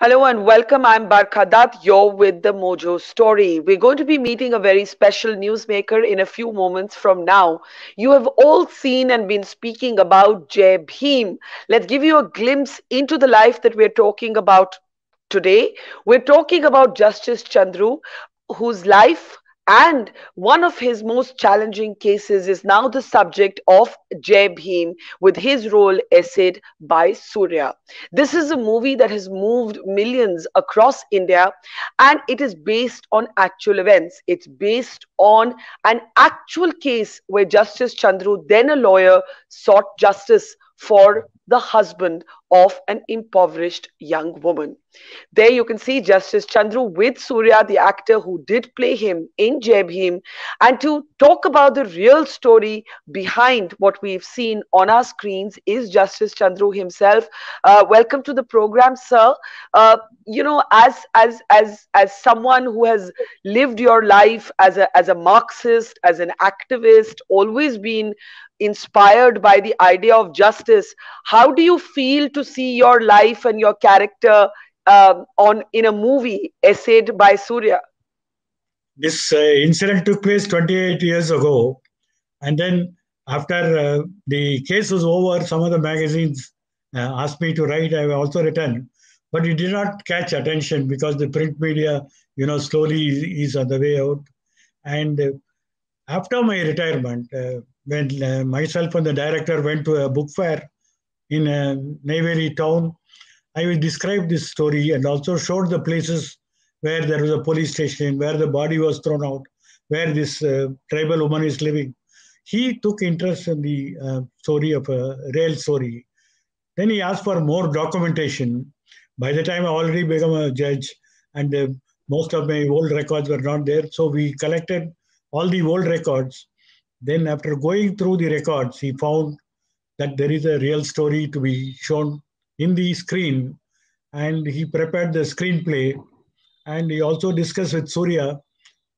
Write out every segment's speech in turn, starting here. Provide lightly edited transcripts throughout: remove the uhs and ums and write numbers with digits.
Hello and welcome. I'm Barkha Dutt. You're with the Mojo Story. We're going to be meeting a very special newsmaker in a few moments from now. You have all seen and been speaking about Jai Bhim. Let's give you a glimpse into the life that we're talking about today. We're talking about Justice Chandru, whose life and one of his most challenging cases is now the subject of Jai Bhim with his role essayed by Surya. This is a movie that has moved millions across India and it is based on actual events. It's based on an actual case where Justice Chandru, then a lawyer, sought justice for the husband of an impoverished young woman. There you can see Justice Chandru with Surya, the actor who did play him in Jai Bhim. And to talk about the real story behind what we've seen on our screens is Justice Chandru himself. Welcome to the program, sir. As someone who has lived your life as a Marxist, as an activist, always been inspired by the idea of justice, how do you feel to see your life and your character on in a movie essayed by Surya? This incident took place 28 years ago, and then after the case was over, some of the magazines asked me to write. I have also written, but it did not catch attention because the print media, slowly is on the way out. And after my retirement, when myself and the director went to a book fair in Neyveli town, I will describe this story and also showed the places where there was a police station, where the body was thrown out, where this tribal woman is living. He took interest in the story of a real story. Then he asked for more documentation. By the time I already become a judge, and most of my old records were not there, so we collected all the old records. Then, after going through the records, he found that there is a real story to be shown in the screen, and he prepared the screenplay. And he also discussed with Surya,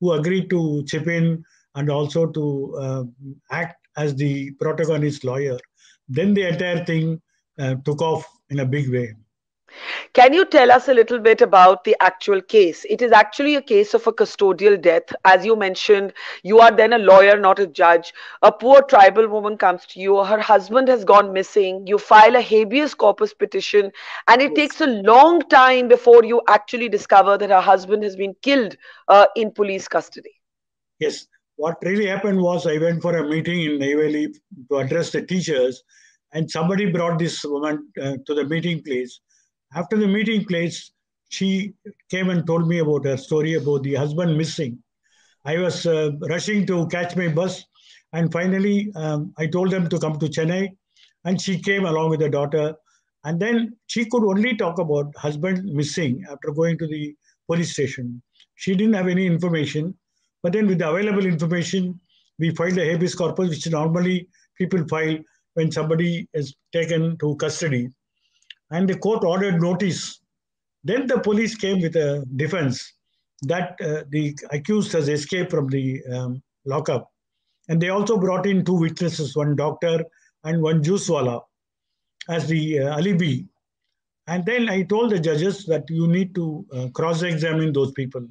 who agreed to chip in and also to act as the protagonist lawyer. Then the entire thing took off in a big way. Can you tell us a little bit about the actual case? It is actually a case of a custodial death. As you mentioned, you are then a lawyer, not a judge. A poor tribal woman comes to you. Her husband has gone missing. You file a habeas corpus petition, and it Yes. takes a long time before you actually discover that her husband has been killed in police custody. Yes. What really happened was I went for a meeting in Neyveli to address the teachers, and somebody brought this woman to the meeting place. After the meeting place, she came and told me about her story about the husband missing. I was rushing to catch my bus, and finally, I told them to come to Chennai, and she came along with her daughter. And then she could only talk about husband missing after going to the police station. She didn't have any information, but then with the available information, we filed a habeas corpus, which normally people file when somebody is taken to custody. And the court ordered notice. Then the police came with a defense that the accused has escaped from the lockup. And they also brought in two witnesses, one doctor and one juicewala, as the alibi. And then I told the judges that you need to cross-examine those people.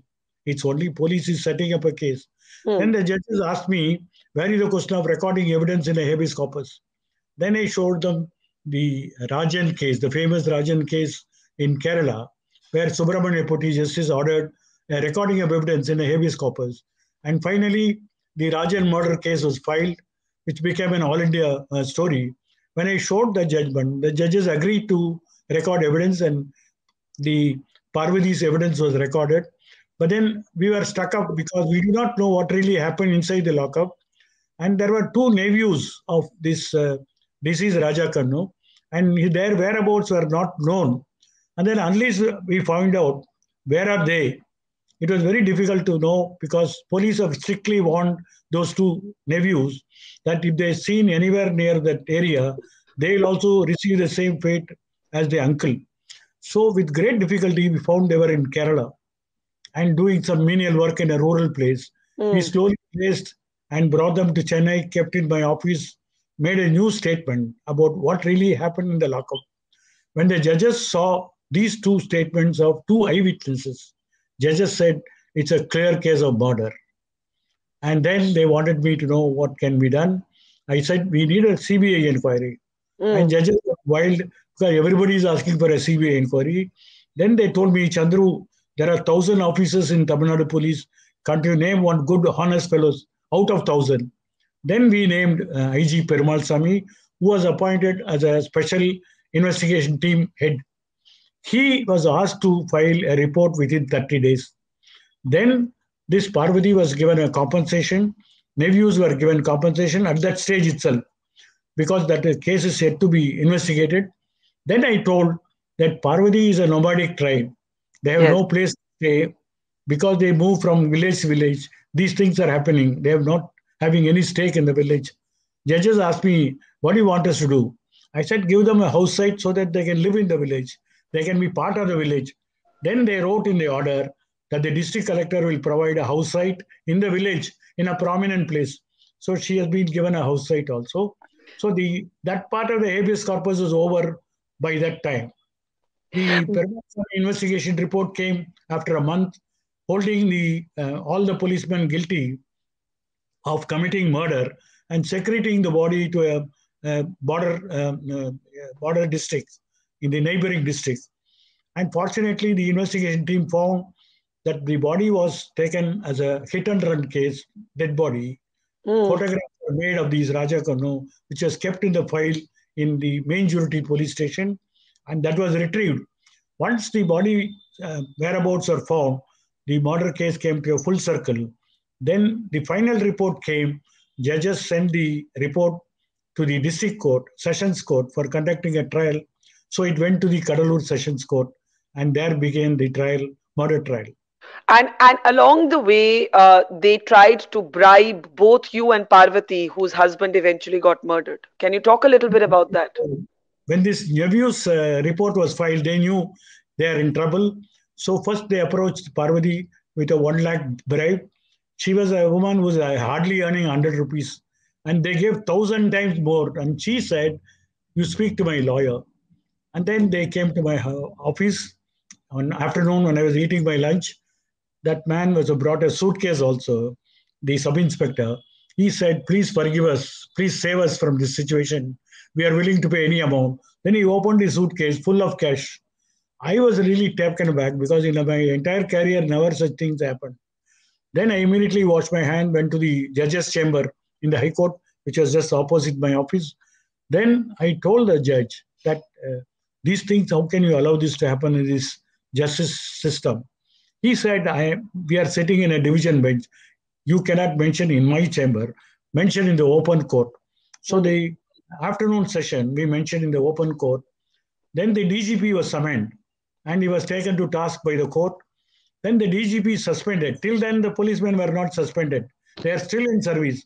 It's only police is setting up a case. Hmm. Then the judges asked me, where is the question of recording evidence in a habeas corpus? Then I showed them the Rajan case, the famous Rajan case in Kerala, where Subramania Putty Justice ordered a recording of evidence in a habeas corpus. And finally, the Rajan murder case was filed, which became an all India story. When I showed the judgment, the judges agreed to record evidence, and the Parvati's evidence was recorded. But then we were stuck up because we do not know what really happened inside the lockup. And there were two nephews of this deceased Raja Kannu, and their whereabouts were not known. And then unless we found out where are they, it was very difficult to know because police have strictly warned those two nephews that if they're seen anywhere near that area, they will also receive the same fate as the uncle. So with great difficulty, we found they were in Kerala and doing some menial work in a rural place. We Hmm. slowly traced and brought them to Chennai, kept in my office, made a new statement about what really happened in the lockup. When the judges saw these two statements of two eyewitnesses. Judges said it's a clear case of murder. And then they wanted me to know what can be done. I said we need a CBI inquiry. And Mm. judges got wild because everybody is asking for a CBI inquiry. Then they told me, Chandru, there are 1,000 officers in Tamil Nadu police. Can't you name one good, honest fellows out of 1,000? Then we named IG Perumal Sami, who was appointed as a special investigation team head. He was asked to file a report within 30 days. Then this Parvati was given a compensation. Nephews were given compensation at that stage itself because that case is yet to be investigated. Then I told that Parvati is a nomadic tribe. They have Yes. no place to stay because they move from village to village. These things are happening. They have not having any stake in the village. Judges asked me, what do you want us to do? I said, give them a house site so that they can live in the village. They can be part of the village. Then they wrote in the order that the district collector will provide a house site in the village in a prominent place. So she has been given a house site also. So that part of the habeas corpus is over by that time. The investigation report came after a month, holding all the policemen guilty of committing murder and secreting the body to a border district in the neighboring district. And fortunately, the investigation team found that the body was taken as a hit and run case, dead body. Mm. Photographs were made of these Raja Karno, which was kept in the file in the main Jurity police station, and that was retrieved. Once the body whereabouts are found, the murder case came to a full circle. Then the final report came. Judges sent the report to the district court, sessions court, for conducting a trial. So it went to the Kadalur Sessions Court, and there began the trial, murder trial. And along the way, they tried to bribe both you and Parvati, whose husband eventually got murdered. Can you talk a little bit about that? When this nephew's report was filed, they knew they are in trouble. So first they approached Parvati with a 1 lakh bribe. She was a woman who was hardly earning 100 rupees. And they gave 1,000 times more. And she said, you speak to my lawyer. And then they came to my office on afternoon when I was eating my lunch. That man was brought a suitcase also, the sub-inspector. He said, please forgive us. Please save us from this situation. We are willing to pay any amount. Then he opened the suitcase full of cash. I was really taken aback because in my entire career, never such things happened. Then I immediately washed my hand, went to the judge's chamber in the High Court, which was just opposite my office. Then I told the judge that these things, how can you allow this to happen in this justice system? He said, we are sitting in a division bench. You cannot mention in my chamber, mention in the open court. So the afternoon session, we mentioned in the open court. Then the DGP was summoned and he was taken to task by the court. Then the DGP suspended. Till then, the policemen were not suspended. They are still in service.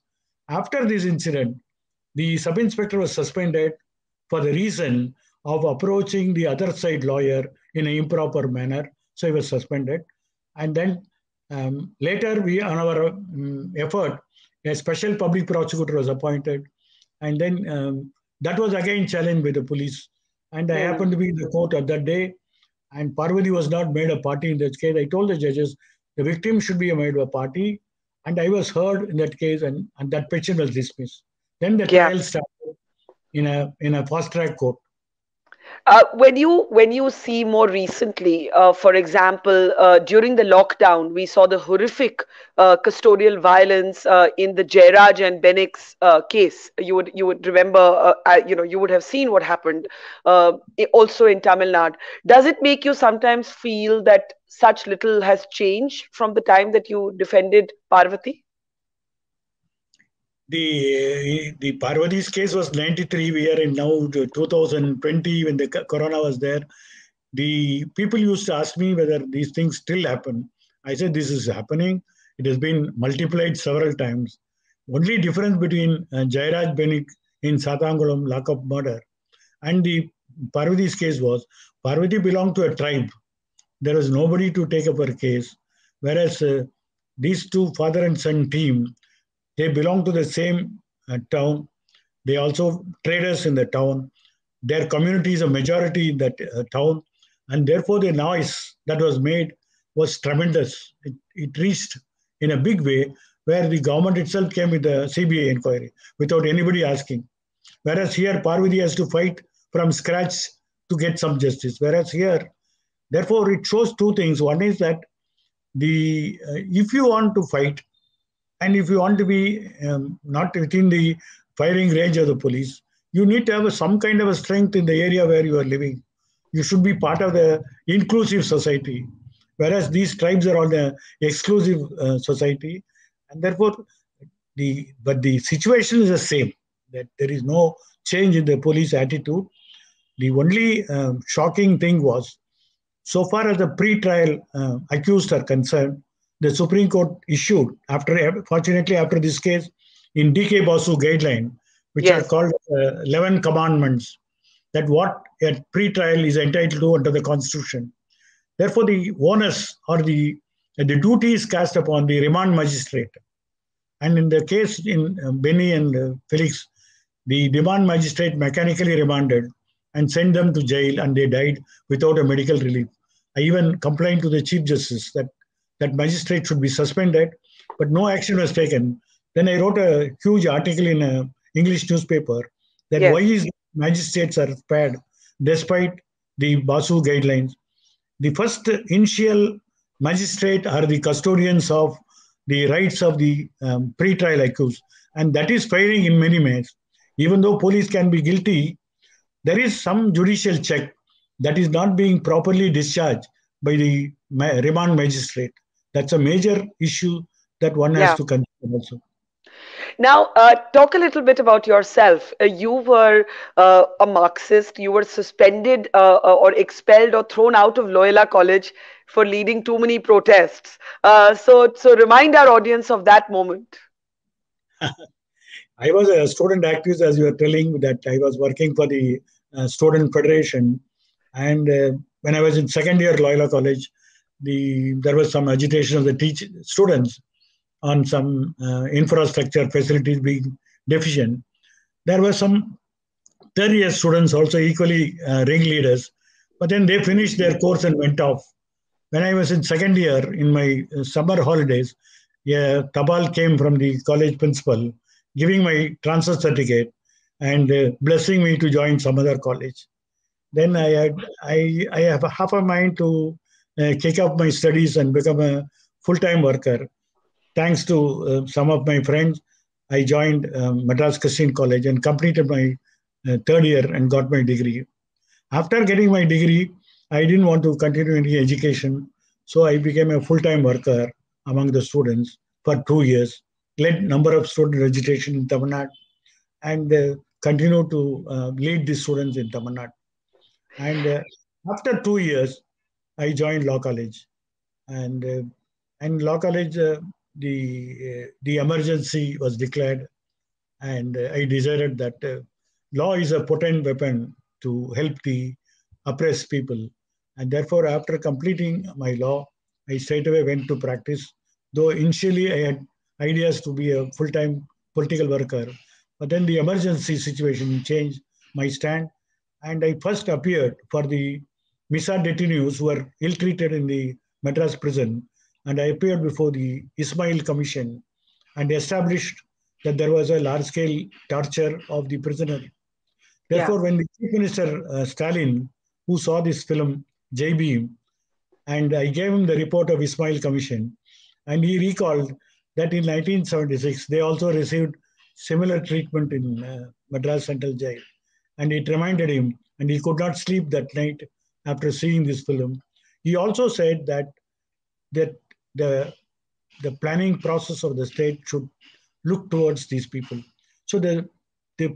After this incident, the sub-inspector was suspended for the reason of approaching the other side lawyer in an improper manner. So he was suspended. And then later, on our effort, a special public prosecutor was appointed. And then that was again challenged by the police. And I happened to be in the court at that day. And Parvati was not made a party in that case. I told the judges the victim should be made a party. And I was heard in that case, and that petition was dismissed. Then the trial started in a fast track court. When you see more recently, for example, during the lockdown, we saw the horrific custodial violence in the Jairaj and Benix case. You would remember, you would have seen what happened also in Tamil Nadu. Does it make you sometimes feel that such little has changed from the time that you defended Parvati? The Parvati's case was 93. We are in now 2020 when the corona was there. The people used to ask me whether these things still happen. I said this is happening. It has been multiplied several times. Only difference between Jairaj Benik in Satangulam lockup murder and the Parvati's case was Parvati belonged to a tribe. There was nobody to take up her case, whereas these two father and son team, they belong to the same town. They also traders in the town. Their community is a majority in that town. and therefore the noise that was made was tremendous. It reached in a big way, where the government itself came with a CBI inquiry without anybody asking. Whereas here, Parvati has to fight from scratch to get some justice. Whereas here, therefore, it shows two things. One is that the if you want to fight and if you want to be not within the firing range of the police, you need to have some kind of a strength in the area where you are living. You should be part of the inclusive society, whereas these tribes are all the exclusive society, and therefore the situation is the same. That there is no change in the police attitude. The only shocking thing was, so far as the pre-trial accused are concerned, the Supreme Court issued, after fortunately after this case, in D.K. Basu guideline, which are Yes. called 11 commandments, that what a pre-trial is entitled to under the Constitution. Therefore, the onus or the duty is cast upon the remand magistrate. And in the case in Benny and Felix, the remand magistrate mechanically remanded and sent them to jail, and they died without a medical relief. I even complained to the Chief Justice that that magistrate should be suspended, but no action was taken. Then I wrote a huge article in an English newspaper that why Yes. is magistrates are spared despite the Basu guidelines. The first initial magistrate are the custodians of the rights of the pre-trial accused, and that is failing in many ways. Even though police can be guilty, there is some judicial check that is not being properly discharged by the remand magistrate. That's a major issue that one has Yeah. to consider also. Now, talk a little bit about yourself. You were a Marxist. You were suspended or expelled or thrown out of Loyola College for leading too many protests. So remind our audience of that moment. I was a student activist, as you were telling, that I was working for the Student Federation. And when I was in second year Loyola College, there was some agitation of the students on some infrastructure facilities being deficient. There were some third year students also equally ringleaders, but then they finished their course and went off. When I was in second year, in my summer holidays, a tabal came from the college principal giving my transfer certificate and blessing me to join some other college. Then I have a half a mind to kick up my studies and become a full-time worker. Thanks to some of my friends, I joined Madras Christian College and completed my third year and got my degree. After getting my degree, I didn't want to continue any education, so I became a full-time worker among the students for 2 years, led number of student registration in Tamil Nadu, and continued to lead the students in Tamil Nadu. And after 2 years, I joined law college, and law college the emergency was declared, and I decided that law is a potent weapon to help the oppressed people, and therefore after completing my law, I straight away went to practice. Though initially I had ideas to be a full-time political worker, but then the emergency situation changed my stand, and I first appeared for the Misa detainees who were ill-treated in the Madras prison, and I appeared before the Ismail Commission and established that there was a large-scale torture of the prisoner. Yeah. Therefore, when the Chief Minister Stalin, who saw this film, Jai Bhim, and I gave him the report of Ismail Commission, and he recalled that in 1976 they also received similar treatment in Madras Central Jail, and it reminded him, and he could not sleep that night after seeing this film. He also said that the the planning process of the state should look towards these people. So the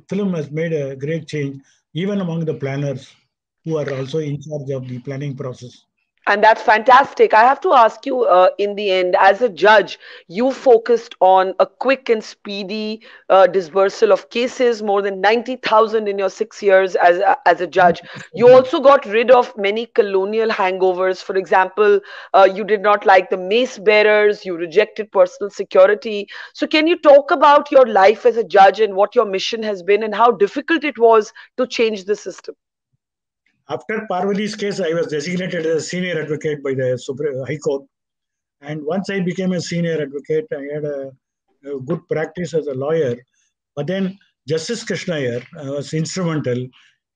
film has made a great change even among the planners who are also in charge of the planning process. And that's fantastic. I have to ask you, in the end, as a judge, you focused on a quick and speedy dispersal of cases, more than 90,000 in your 6 years as a judge. You also got rid of many colonial hangovers. For example, you did not like the mace bearers, you rejected personal security. So, can you talk about your life as a judge and what your mission has been and how difficult it was to change the system? After Parvati's case, I was designated as a senior advocate by the Supreme High Court. And once I became a senior advocate, I had a good practice as a lawyer. But then Justice Krishna Iyer was instrumental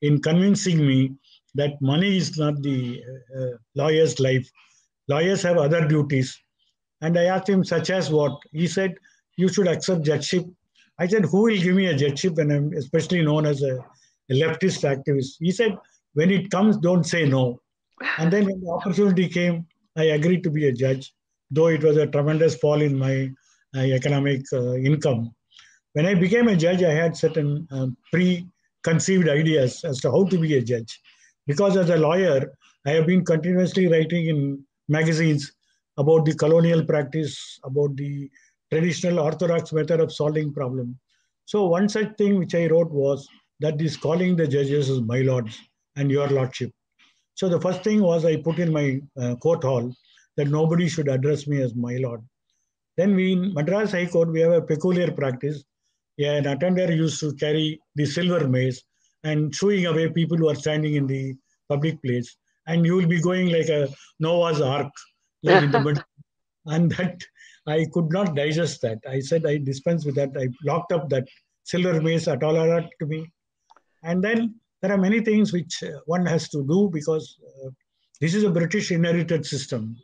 in convincing me that money is not the lawyer's life. Lawyers have other duties. And I asked him, such as what? He said, you should accept judgeship. I said, who will give me a judgeship when I'm especially known as a leftist activist? He said, when it comes, don't say no. And then when the opportunity came, I agreed to be a judge, though it was a tremendous fall in my economic income. When I became a judge, I had certain preconceived ideas as to how to be a judge. Because as a lawyer, I have been continuously writing in magazines about the colonial practice, about the traditional orthodox method of solving problem. So one such thing which I wrote was that this calling the judges is my lords and your lordship. So the first thing was I put in my court hall that nobody should address me as my lord. Then we in Madras High Court, we have a peculiar practice. Yeah, an attender used to carry the silver mace and shooing away people who are standing in the public place. And you will be going like a Noah's Ark, like in the middle. And that I could not digest that. I said I dispense with that. I locked up that silver mace at all to me. And then there are many things which one has to do because this is a British inherited system.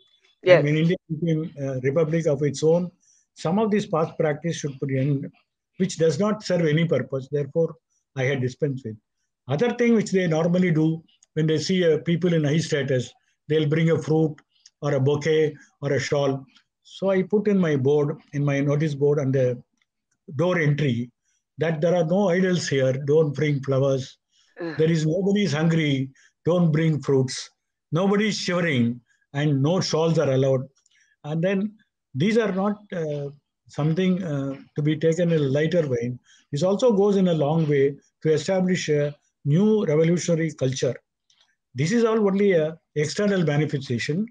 Yes. And when India became a republic of its own, some of this past practice should put end, which does not serve any purpose. Therefore, I had dispensed with. Other thing which they normally do when they see people in high status, they'll bring a fruit or a bouquet or a shawl. So I put in my board, in my notice board on the door entry, that there are no idols here. Don't bring flowers. There is nobody is hungry. Don't bring fruits. Nobody is shivering, and no shawls are allowed. And then these are not something to be taken in a lighter vein. This also goes in a long way to establish a new revolutionary culture. This is all only a external manifestation.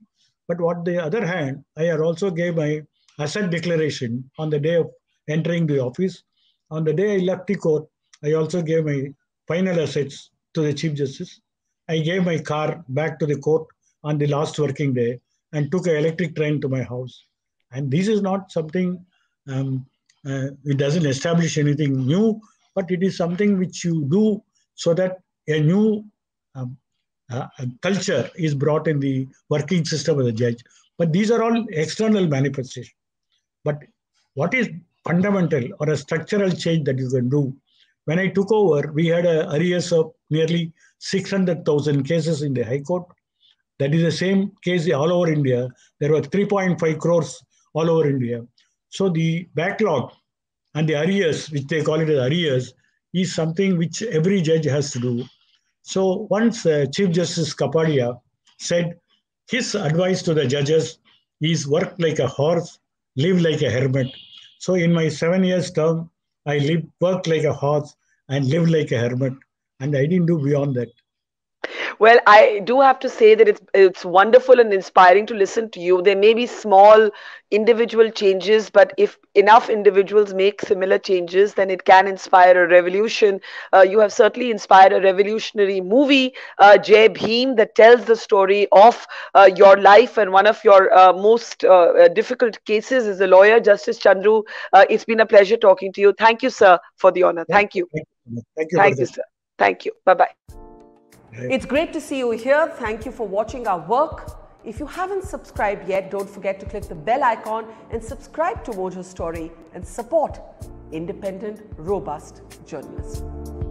But on the other hand, I also gave my asset declaration on the day of entering the office. On the day I left the court, I also gave my final assets to the Chief Justice. I gave my car back to the court on the last working day and took an electric train to my house. And this is not something, it doesn't establish anything new, but it is something which you do so that a new culture is brought in the working system of the judge. But these are all external manifestations. But what is fundamental or a structural change that you can do? When I took over, we had a arrears of nearly 600,000 cases in the High Court. That is the same case all over India. There were 3.5 crores all over India. So the backlog and the arrears, which they call it as arrears, is something which every judge has to do. So once Chief Justice Kapadia said his advice to the judges is work like a horse, live like a hermit. So in my 7 years term, I worked like a horse and lived like a hermit. And I didn't do beyond that. Well, I do have to say that it's wonderful and inspiring to listen to you. There may be small individual changes, but if enough individuals make similar changes, then it can inspire a revolution. You have certainly inspired a revolutionary movie, Jai Bhim, that tells the story of your life and one of your most difficult cases as a lawyer, Justice Chandru. It's been a pleasure talking to you. Thank you, sir, for the honor. Thank you. Thank you. Thank you, sir. Thank you. Bye-bye. It's great to see you here. Thank you for watching our work. If you haven't subscribed yet, don't forget to click the bell icon and subscribe to Mojo Story and support independent, robust journalism.